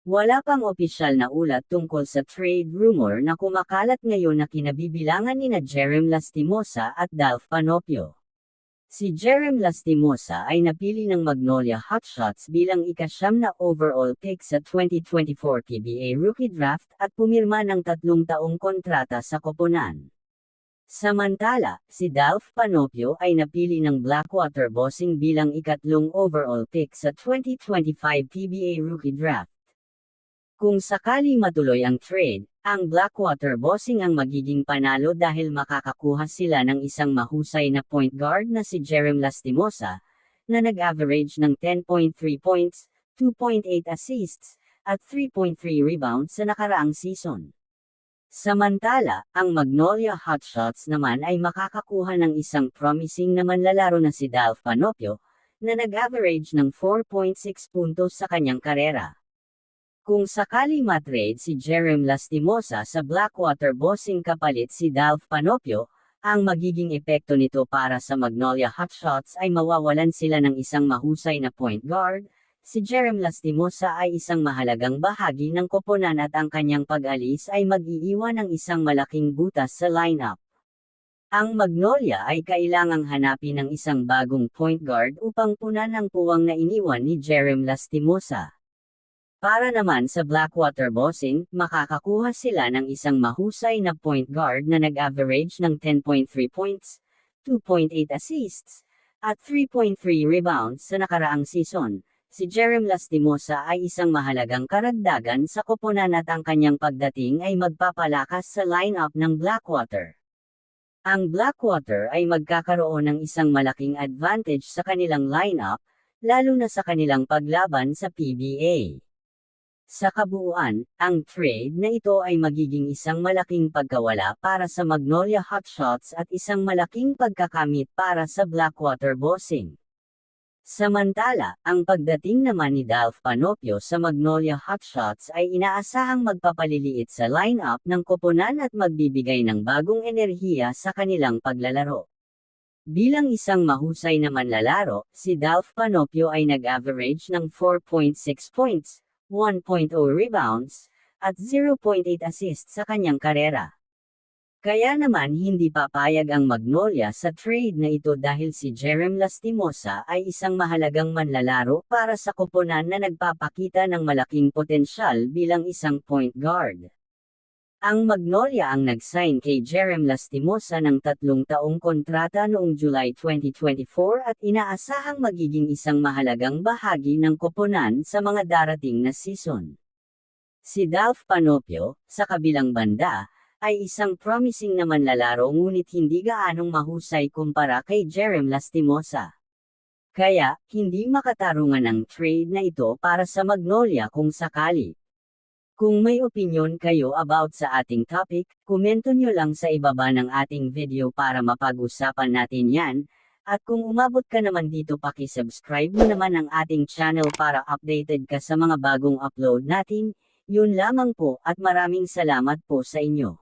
Wala pang opisyal na ulat tungkol sa trade rumor na kumakalat ngayon na kinabibilangan nina Jerem Lastimosa at Dalf Panopio. Si Jerem Lastimosa ay napili ng Magnolia Hotshots bilang ika-9 na overall pick sa 2024 PBA Rookie Draft at pumirma ng 3 taong kontrata sa koponan. Samantala, si Dalf Panopio ay napili ng Blackwater Bossing bilang ika-3 overall pick sa 2025 PBA Rookie Draft. Kung sakali matuloy ang trade, ang Blackwater Bossing ang magiging panalo dahil makakakuha sila ng isang mahusay na point guard na si Jerem Lastimosa, na nag-average ng 10.3 points, 2.8 assists, at 3.3 rebounds sa nakaraang season. Samantala, ang Magnolia Hotshots naman ay makakakuha ng isang promising na manlalaro na si Dalf Panopio, na nag-average ng 4.6 puntos sa kanyang karera. Kung sakali matrade si Jerem Lastimosa sa Blackwater Bossing kapalit si Dalf Panopio, ang magiging epekto nito para sa Magnolia Hotshots ay mawawalan sila ng isang mahusay na point guard. Si Jerem Lastimosa ay isang mahalagang bahagi ng koponan at ang kanyang pag-alis ay mag-iiwan ng isang malaking butas sa lineup. Ang Magnolia ay kailangang hanapin ng isang bagong point guard upang punan ang puwang na iniwan ni Jerem Lastimosa. Para naman sa Blackwater Bossing, makakakuha sila ng isang mahusay na point guard na nag-average ng 10.3 points, 2.8 assists, at 3.3 rebounds sa nakaraang season. Si Jerem Lastimosa ay isang mahalagang karagdagan sa koponan at ang kanyang pagdating ay magpapalakas sa lineup ng Blackwater. Ang Blackwater ay magkakaroon ng isang malaking advantage sa kanilang lineup, lalo na sa kanilang paglaban sa PBA. Sa kabuuan, ang trade na ito ay magiging isang malaking pagkawala para sa Magnolia Hotshots at isang malaking pagkakamit para sa Blackwater Bossing. Samantala, ang pagdating naman ni Dalf Panopio sa Magnolia Hotshots ay inaasahang magpapaliliit sa lineup ng koponan at magbibigay ng bagong enerhiya sa kanilang paglalaro. Bilang isang mahusay na manlalaro, si Dalf Panopio ay nag-average ng 4.6 points, 1.0 rebounds, at 0.8 assists sa kanyang karera. Kaya naman hindi papayag ang Magnolia sa trade na ito dahil si Jerem Lastimosa ay isang mahalagang manlalaro para sa koponan na nagpapakita ng malaking potensyal bilang isang point guard. Ang Magnolia ang nag-sign kay Jerem Lastimosa ng 3 taong kontrata noong July 2024 at inaasahang magiging isang mahalagang bahagi ng koponan sa mga darating na season. Si Dalf Panopio, sa kabilang banda, ay isang promising na manlalaro ngunit hindi gaanong mahusay kumpara kay Jerem Lastimosa. Kaya, hindi makatarungan ang trade na ito para sa Magnolia kung sakali. Kung may opinyon kayo about sa ating topic, komento nyo lang sa ibaba ng ating video para mapag-usapan natin yan, at kung umabot ka naman dito paki-subscribe mo naman ang ating channel para updated ka sa mga bagong upload natin. Yun lamang po at maraming salamat po sa inyo.